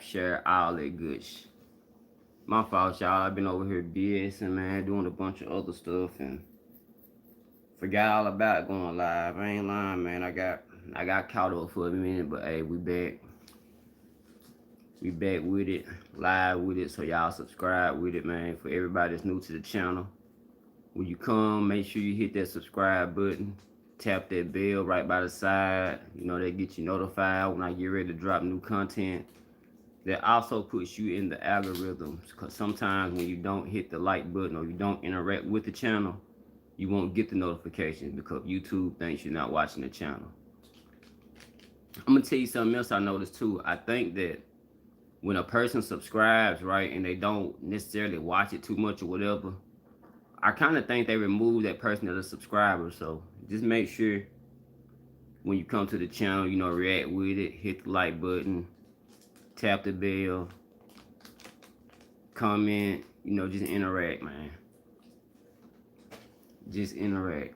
share, all that good shit. My fault, y'all. I've been over here BSing, man, doing a bunch of other stuff and forgot all about going live. I ain't lying, man. I got caught up for a minute, but hey, we back. We back with it, live with it. So y'all subscribe with it, man. For everybody that's new to the channel, when you come, make sure you hit that subscribe button. Tap that bell right by the side. You know, that get you notified when I get ready to drop new content. That also puts you in the algorithms, because sometimes when you don't hit the like button or you don't interact with the channel, you won't get the notifications because YouTube thinks you're not watching the channel. I'm gonna tell you something else I noticed too. I think that when a person subscribes, right, and they don't necessarily watch it too much or whatever, I kind of think they remove that person as a subscriber. So just make sure when you come to the channel, you know, react with it, hit the like button, tap the bell, comment, you know, just interact, man. Just interact.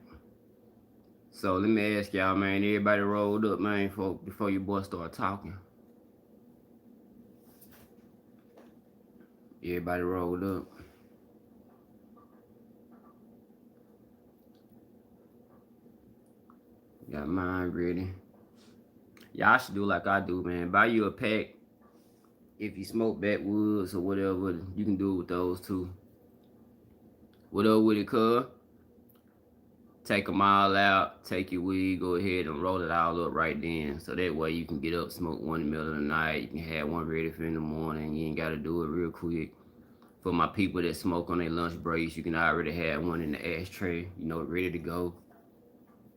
So let me ask y'all, man, everybody rolled up, man, before your boy start talking. Everybody rolled up. Got mine ready. Y'all should do like I do, man. Buy you a pack. If you smoke backwoods or whatever, you can do it with those too. What up with it, cuz? Take them all out, take your weed, go ahead and roll it all up right then. So that way you can get up, smoke one in the middle of the night. You can have one ready for in the morning. You ain't got to do it real quick. For my people that smoke on their lunch breaks, you can already have one in the ashtray, you know, ready to go.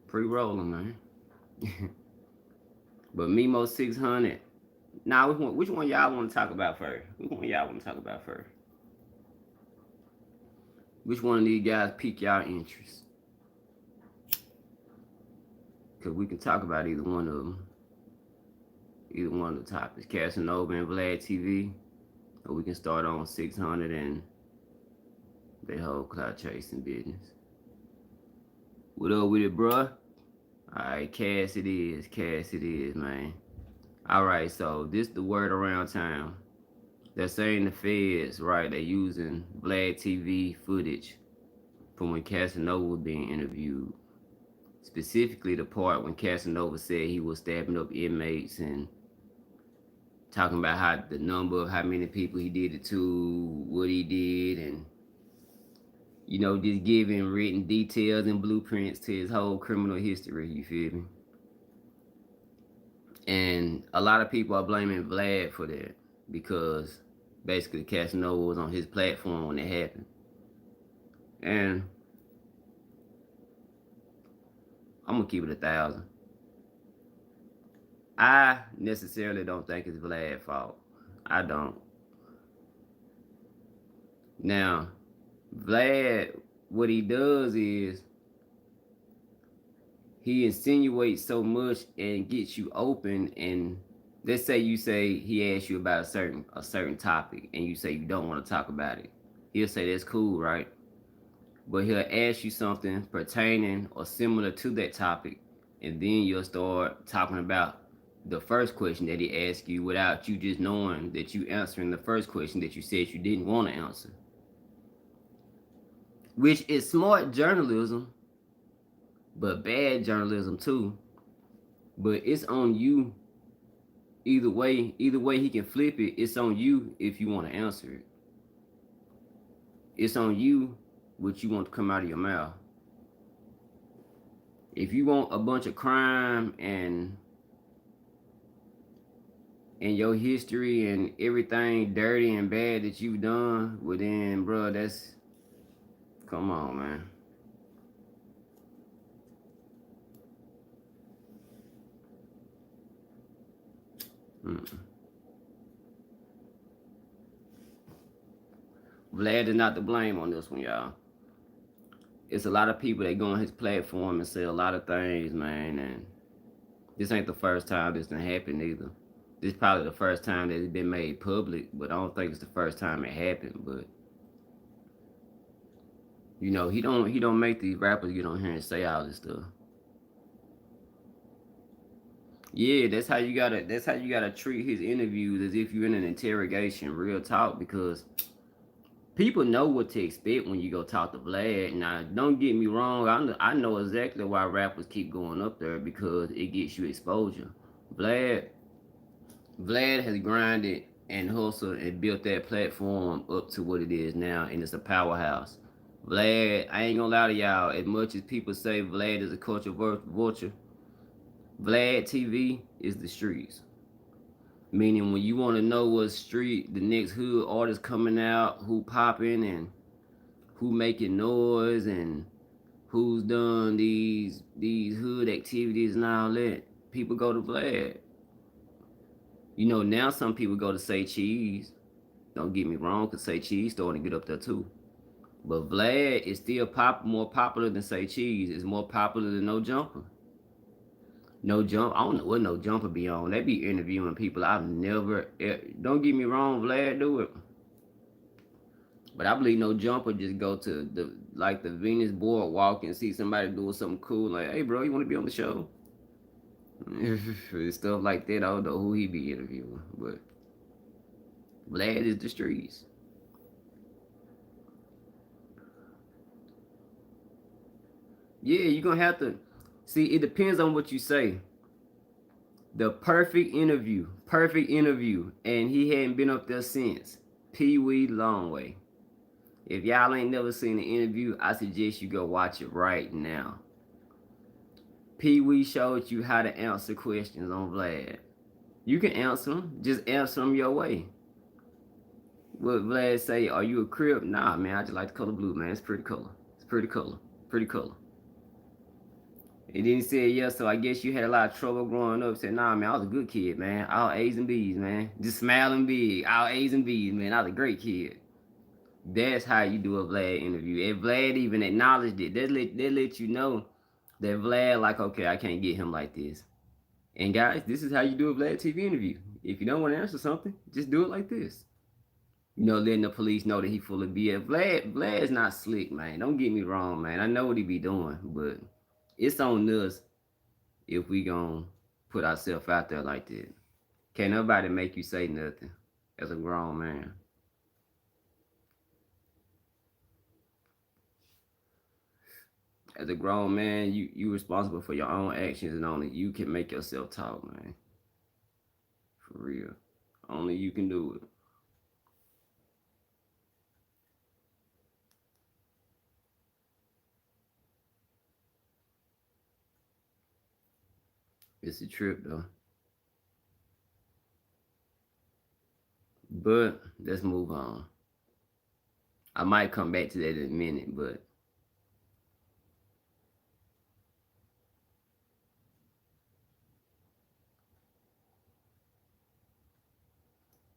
Pre-rolling, man. But Memo600. Now, which one y'all want to talk about first? Which one y'all want to talk about first? Which one of these guys pique y'all interest? Because we can talk about either one of them. Either one of the topics. Casanova and Vladtv. Or we can start on 600 and the whole Clout chasing business. What up with it, bruh? Alright, Cass it is, man. Alright, so this the word around town. They're saying the feds, right, they're using Vladtv footage from when Casanova was being interviewed. Specifically the part when Casanova said he was stabbing up inmates and talking about how the number of how many people he did it to, what he did, and you know, just giving written details and blueprints to his whole criminal history, you feel me? And a lot of people are blaming Vlad for that because basically Casanova was on his platform when it happened. And I'm gonna keep it 1,000. I necessarily don't think it's Vlad's fault. I don't. Now, Vlad, what he does is he insinuates so much and gets you open. And let's say you say he asks you about a certain topic and you say you don't want to talk about it. He'll say that's cool, right? But he'll ask you something pertaining or similar to that topic, and then you'll start talking about the first question that he asked you without you just knowing that you answering the first question that you said you didn't want to answer. Which is smart journalism, but bad journalism too. But it's on you. Either way he can flip it. It's on you if you want to answer it. It's on you what you want to come out of your mouth. If you want a bunch of crime and your history and everything dirty and bad that you've done, well then, bro, that's, come on, man. Vlad is not to blame on this one, y'all. It's a lot of people that go on his platform and say a lot of things, man, and this ain't the first time this done happened either. This is probably the first time that it's been made public, but I don't think it's the first time it happened. But you know, he don't make these rappers get on here and say all this stuff. Yeah, that's how you gotta treat his interviews as if you're in an interrogation, real talk, because people know what to expect when you go talk to Vlad. Now, don't get me wrong, I know exactly why rappers keep going up there because it gets you exposure. Vlad Vlad has grinded and hustled and built that platform up to what it is now, and it's a powerhouse. Vlad, I ain't gonna lie to y'all, as much as people say Vlad is a culture vulture, Vladtv is the streets. Meaning when you want to know what street the next hood artist coming out, who popping and who making noise and who's done these hood activities and all that, people go to Vlad. You know, now some people go to Say Cheese. Don't get me wrong, cause Say Cheese starting to get up there too. But Vlad is still more popular than Say Cheese. It's more popular than No Jumper. No Jump. I don't know what No Jumper be on. They be interviewing people I've never. Don't get me wrong, Vlad do it. But I believe No Jumper just go to the Venus Boardwalk and see somebody doing something cool. Like, hey bro, you want to be on the show? Stuff like that. I don't know who he be interviewing, but Vlad is the streets. Yeah, you're gonna have to see. It depends on what you say. The perfect interview, and he hadn't been up there since. Pee Wee Longway. If y'all ain't never seen the interview, I suggest you go watch it right now. Pee Wee showed you how to answer questions on Vlad. You can answer them, just answer them your way. What Vlad say? Are you a crib? Nah, man, I just like the color blue, man. It's pretty color. It's pretty color. Pretty color. And then he said, yeah, so I guess you had a lot of trouble growing up. He said, nah, man, I was a good kid, man. All A's and B's, man. Just smiling big. All A's and B's, man. I was a great kid. That's how you do a Vlad interview. And Vlad even acknowledged it. They let you know that Vlad, like, okay, I can't get him like this. And guys, this is how you do a Vladtv interview. If you don't want to answer something, just do it like this. You know, letting the police know that he full of BS. Vlad's not slick, man. Don't get me wrong, man. I know what he be doing, but it's on us if we gon' put ourselves out there like that. Can't nobody make you say nothing as a grown man. As a grown man, you responsible for your own actions, and only you can make yourself talk, man. For real. Only you can do it. It's a trip though. But let's move on. I might come back to that in a minute, but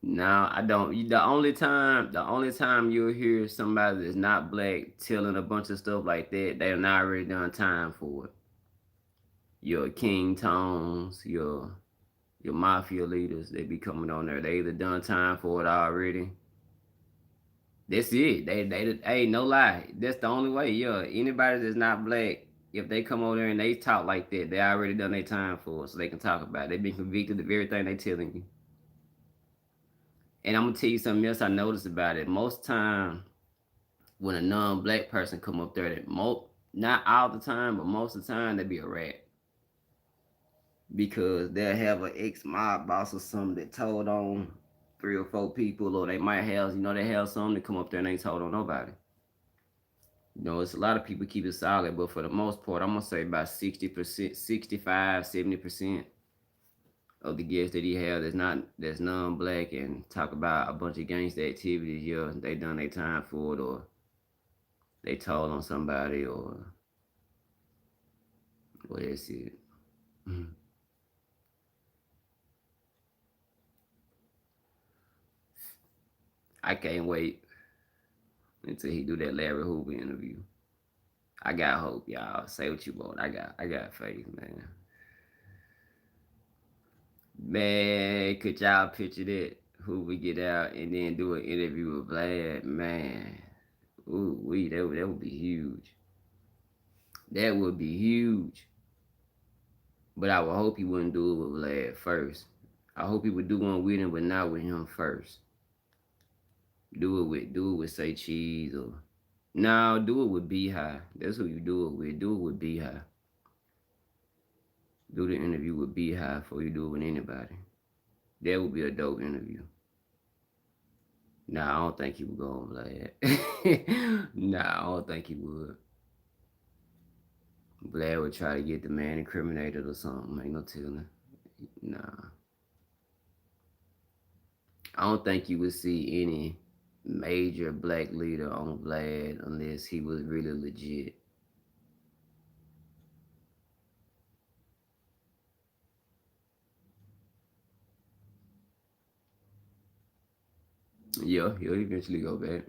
now I don't. The only time you'll hear somebody that's not black telling a bunch of stuff like that, they're not already done time for it. Your King Tones, your mafia leaders, they be coming on there. They either done time for it already. That's it. They hey, no lie. That's the only way. Yeah, anybody that's not black, if they come over there and they talk like that, they already done their time for it, so they can talk about it. They been convicted of everything they telling you. And I'm gonna tell you something else I noticed about it. Most time when a non-black person come up there, not all the time, but most of the time they be a rat because they'll have an ex-mob boss or something that told on 3 or 4 people, or they might have, they have some that come up there and ain't told on nobody. It's a lot of people keep it solid, but for the most part, I'm gonna say about 60%, 65, 70% of the guests that he has that's non-black and talk about a bunch of gangster activities. Yeah, they done their time for it, or they told on somebody, or what is it. I can't wait until he do that Larry Hoover interview. I got hope, y'all. Say what you want. I got faith, man. Man, could y'all picture that? Hoover get out and then do an interview with Vlad, man. Ooh, that would be huge. That would be huge. But I would hope he wouldn't do it with Vlad first. I hope he would do one with him, but not with him first. Do it with say cheese or no, do it with Beehive. That's who you do it with. Do it with Beehive. Do the interview with Beehive before you do it with anybody. That would be a dope interview. Nah, I don't think he would go on Vlad. Nah, I don't think he would. Vlad would try to get the man incriminated or something. Ain't no telling. Nah. I don't think you would see any major black leader on Vlad unless he was really legit. Yeah, he'll eventually go back.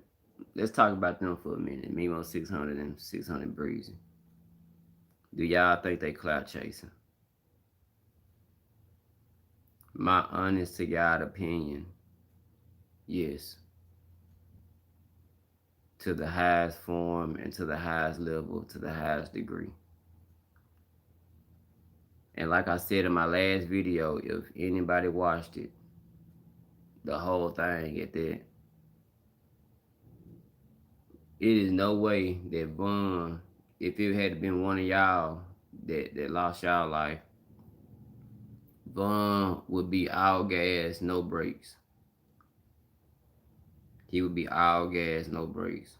Let's talk about them for a minute. Memo600 and 600 Breezy. Do y'all think they clout chasing? My honest to God opinion, yes. To the highest form and to the highest level, to the highest degree. And like I said in my last video, if anybody watched it, the whole thing at that, it is no way that Vaughn, if it had been one of y'all that lost y'all life, Vaughn would be all gas, no brakes. He would be all gas, no brakes.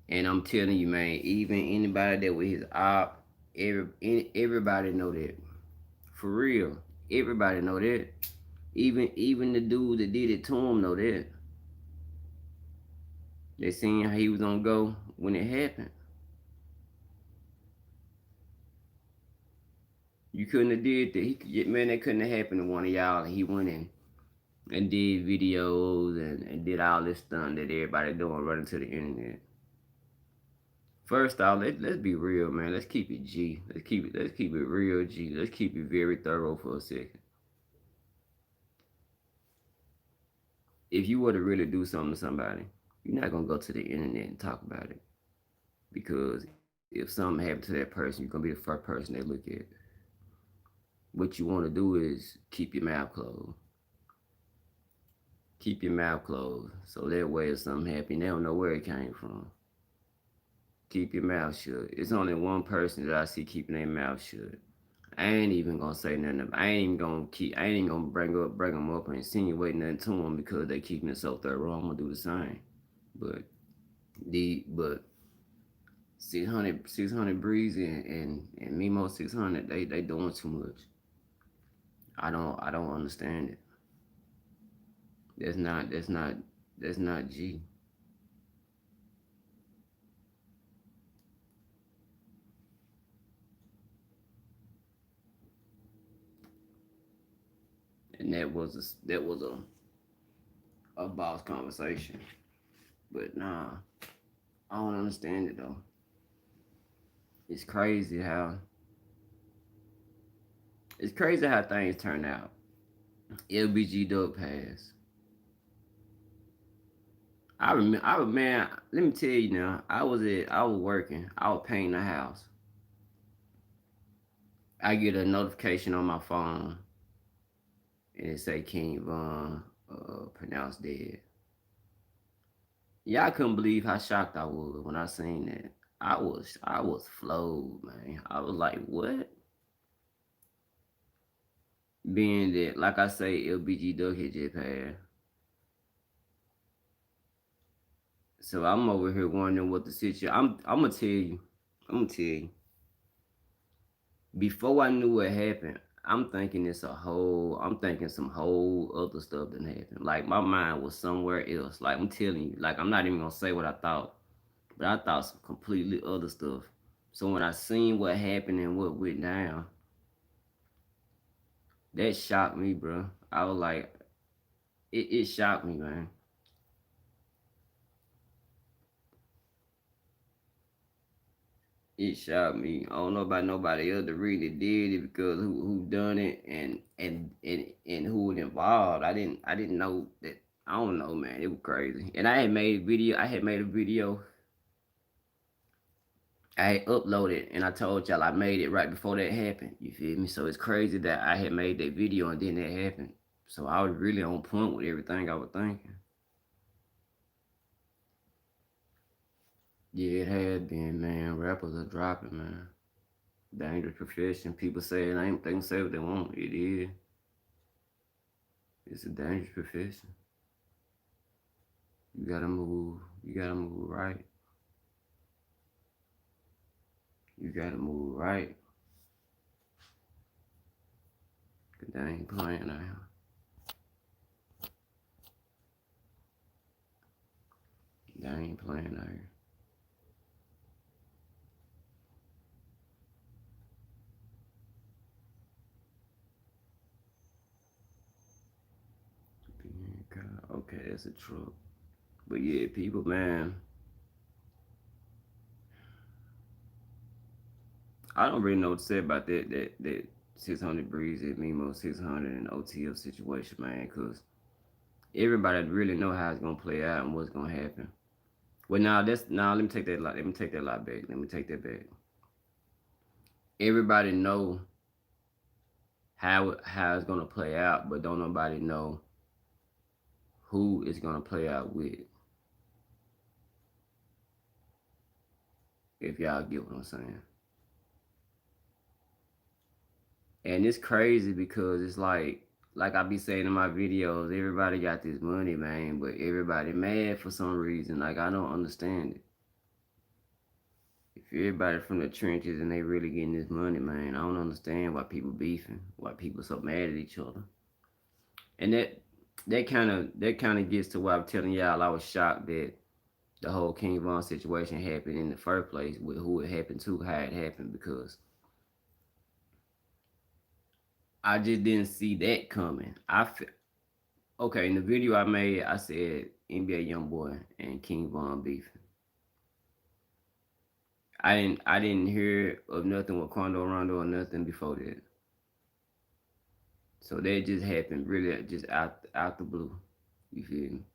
And I'm telling you, man, even anybody that was his op, everybody know that. For real. Everybody know that. Even the dude that did it to him know that. They seen how he was gonna go when it happened. You couldn't have did that. Man, that couldn't have happened to one of y'all. And he went in and did videos and did all this stuff that everybody doing running to the internet. First off, let's be real, man. Let's keep it G. Let's keep it real G. Let's keep it very thorough for a second. If you were to really do something to somebody, you're not gonna go to the internet and talk about it. Because if something happened to that person, you're gonna be the first person they look at. What you wanna do is keep your mouth closed. Keep your mouth closed. So that way if something happened, they don't know where it came from. Keep your mouth shut. It's only one person that I see keeping their mouth shut. I ain't even gonna say nothing. I ain't even gonna bring them up and insinuate nothing to them because they keeping it so thorough. I'm gonna do the same. But 600 Breezy and Memo600, they doing too much. I don't understand it. That's not G. And that was a boss conversation. But nah, I don't understand it though. It's crazy how things turn out. LBG Duck passed. Man, let me tell you now, I was working, I was painting the house. I get a notification on my phone and it say King Von pronounced dead. Yeah, I couldn't believe how shocked I was when I seen that. I was flowed, man. I was like, what? Being that, like I say, LBG Duck had just passed. So I'm over here wondering what the situation. I'm gonna tell you. Before I knew what happened, I'm thinking some whole other stuff that happened. Like my mind was somewhere else. Like I'm telling you, like I'm not even gonna say what I thought, but I thought some completely other stuff. So when I seen what happened and what went down, that shocked me, bro. I was like, it shocked me, man. It shocked me. I don't know about nobody else that really did it because who done it and who was involved. I didn't know that. I don't know, man. It was crazy. And I had made a video. I uploaded and I told y'all I made it right before that happened. You feel me? So it's crazy that I had made that video and then that happened. So I was really on point with everything I was thinking. Yeah, it had been, man. Rappers are dropping, man. Dangerous profession. People say it ain't. They can say what they want. It is. It's a dangerous profession. You gotta move. You gotta move right. You gotta move right. Cause they ain't playing out here. They ain't playing out here. Okay, that's a truck. But yeah, people, man, I don't really know what to say about that 600 Breezy, Memo600 and OTF situation, man, because everybody really know how it's gonna play out and what's gonna happen. Well, now let me take that lot. Let me take that lot back. Let me take that back. Everybody know how it's gonna play out, but don't nobody know who it's gonna play out with. If y'all get what I'm saying. And it's crazy because it's like I be saying in my videos, everybody got this money, man, but everybody mad for some reason. Like I don't understand it. If everybody from the trenches and they really getting this money, man, I don't understand why people beefing, why people so mad at each other. And that kind of gets to why I'm telling y'all I was shocked that the whole King Von situation happened in the first place with who it happened to, how it happened, because I just didn't see that coming. Okay, in the video I made, I said NBA YoungBoy and King Von beefing. I didn't hear of nothing with Quando Rondo or nothing before that. So that just happened really just out the blue. You feel me?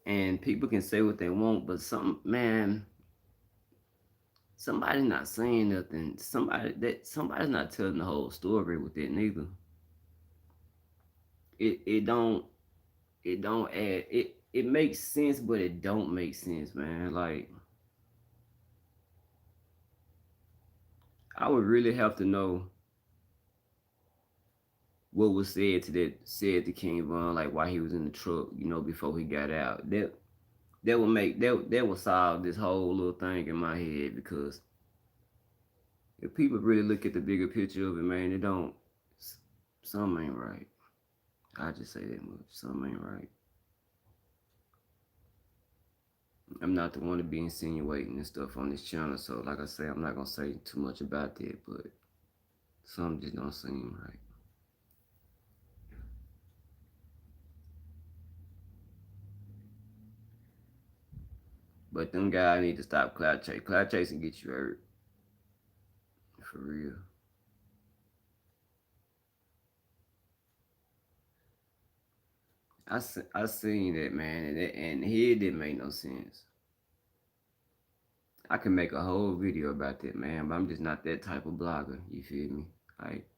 And people can say what they want, but somebody's not saying nothing. Somebody's not telling the whole story with it neither. It don't add it makes sense, but it don't make sense, man. Like I would really have to know what was said to King Von, like why he was in the truck, before he got out. That would solve this whole little thing in my head because if people really look at the bigger picture of it, man, it don't. Something ain't right. I just say that much. Something ain't right. I'm not the one to be insinuating and stuff on this channel, so like I say, I'm not gonna say too much about that, but something just don't seem right. But them guys need to stop clout chasing. Clout chasing get you hurt. For real. I seen that, man, and here it didn't make no sense. I can make a whole video about that, man, but I'm just not that type of blogger. You feel me? Like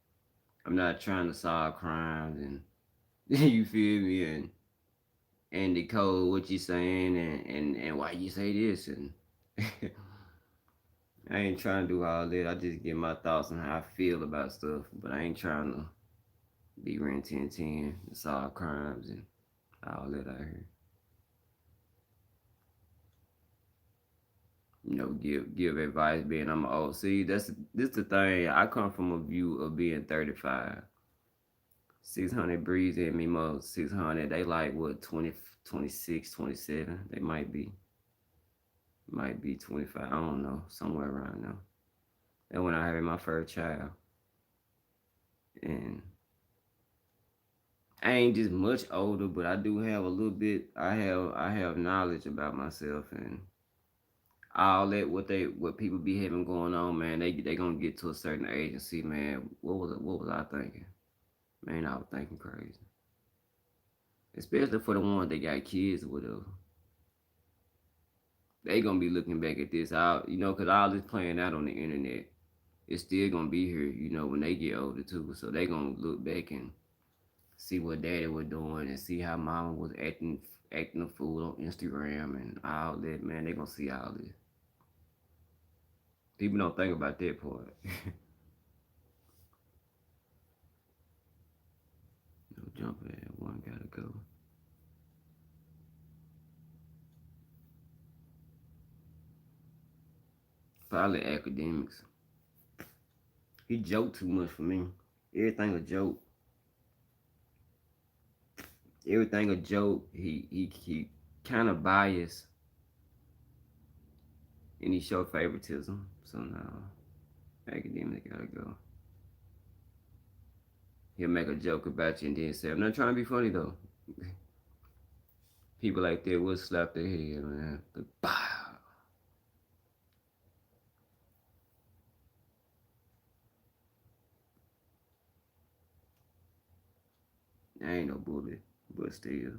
I'm not trying to solve crimes and you feel me and decode what you saying and why you say this and I ain't trying to do all that. I just get my thoughts on how I feel about stuff, but I ain't trying to be Ren 1010 and solve crimes and all that out here. Give advice being I'm an old. See, this the thing. I come from a view of being 35. 600 Breezy and Memo600, they like what 20, 26, 27. They might be 25. I don't know, somewhere around there. And when I had my first child, and I ain't just much older, but I do have a little bit. I have knowledge about myself and all that. What people be having going on, man. They gonna get to a certain age and see, man. What was I thinking? Man, I was thinking crazy. Especially for the ones that got kids or whatever. they gonna be looking back at this out, you know, cause all this playing out on the internet, it's still gonna be here, you know, when they get older too. So they gonna look back and see what daddy was doing and see how mama was acting a fool on Instagram and all that. Man, they gonna see all this. People don't think about that part. No jumping at one gotta go. Probably academics. He joked too much for me. Everything a joke. Everything a joke. He kind of biased and he show favoritism. So now academic gotta go. He'll make a joke about you and then say, I'm not trying to be funny though. People like that will slap their head, man. But bow. I ain't no bully, but still.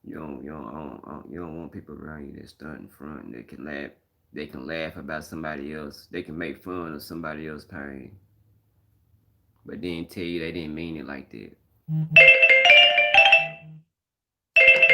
You don't want people around you that stunt in front and they can laugh about somebody else. They can make fun of somebody else's pain. But then tell you they didn't mean it like that.